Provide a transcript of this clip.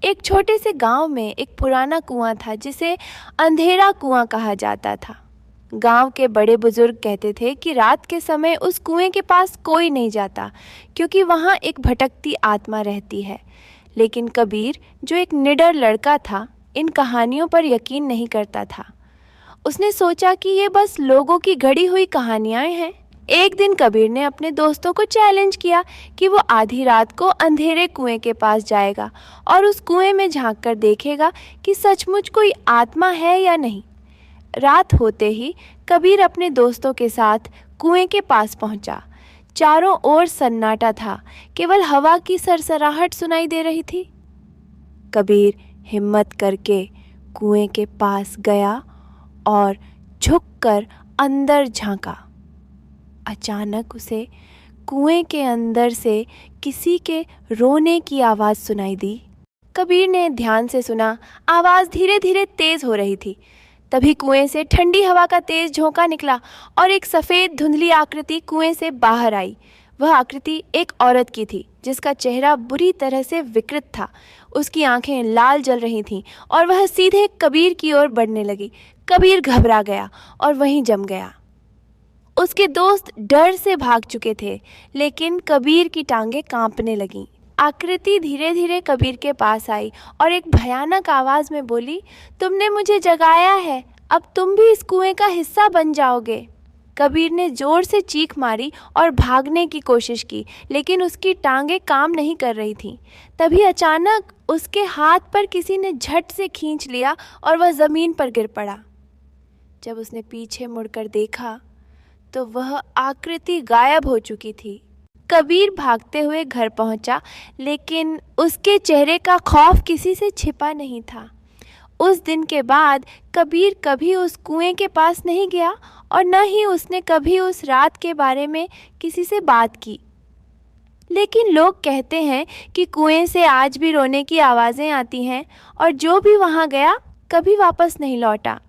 एक छोटे से गांव में एक पुराना कुआं था जिसे अंधेरा कुआं कहा जाता था। गांव के बड़े बुजुर्ग कहते थे कि रात के समय उस कुएं के पास कोई नहीं जाता क्योंकि वहां एक भटकती आत्मा रहती है। लेकिन कबीर, जो एक निडर लड़का था, इन कहानियों पर यकीन नहीं करता था। उसने सोचा कि ये बस लोगों की गढ़ी हुई कहानियां हैं। एक दिन कबीर ने अपने दोस्तों को चैलेंज किया कि वो आधी रात को अंधेरे कुएं के पास जाएगा और उस कुएं में झांक कर देखेगा कि सचमुच कोई आत्मा है या नहीं। रात होते ही कबीर अपने दोस्तों के साथ कुएं के पास पहुंचा। चारों ओर सन्नाटा था, केवल हवा की सरसराहट सुनाई दे रही थी। कबीर हिम्मत करके कुएं के पास गया और झुककर अंदर झांका। अचानक उसे कुएं के अंदर से किसी के रोने की आवाज़ सुनाई दी। कबीर ने ध्यान से सुना। आवाज़ धीरे धीरे तेज़ हो रही थी। तभी कुएं से ठंडी हवा का तेज झोंका निकला और एक सफ़ेद धुंधली आकृति कुएं से बाहर आई। वह आकृति एक औरत की थी जिसका चेहरा बुरी तरह से विकृत था। उसकी आंखें लाल जल रही थीं और वह सीधे कबीर की ओर बढ़ने लगी। कबीर घबरा गया और वहीं जम गया। उसके दोस्त डर से भाग चुके थे, लेकिन कबीर की टांगें कांपने लगीं। आकृति धीरे धीरे कबीर के पास आई और एक भयानक आवाज़ में बोली, तुमने मुझे जगाया है, अब तुम भी इस कुएं का हिस्सा बन जाओगे। कबीर ने ज़ोर से चीख मारी और भागने की कोशिश की, लेकिन उसकी टांगें काम नहीं कर रही थीं। तभी अचानक उसके हाथ पर किसी ने झट से खींच लिया और वह ज़मीन पर गिर पड़ा। जब उसने पीछे मुड़कर देखा तो वह आकृति गायब हो चुकी थी। कबीर भागते हुए घर पहुंचा, लेकिन उसके चेहरे का खौफ किसी से छिपा नहीं था। उस दिन के बाद कबीर कभी उस कुएं के पास नहीं गया और न ही उसने कभी उस रात के बारे में किसी से बात की। लेकिन लोग कहते हैं कि कुएं से आज भी रोने की आवाज़ें आती हैं और जो भी वहां गया कभी वापस नहीं लौटा।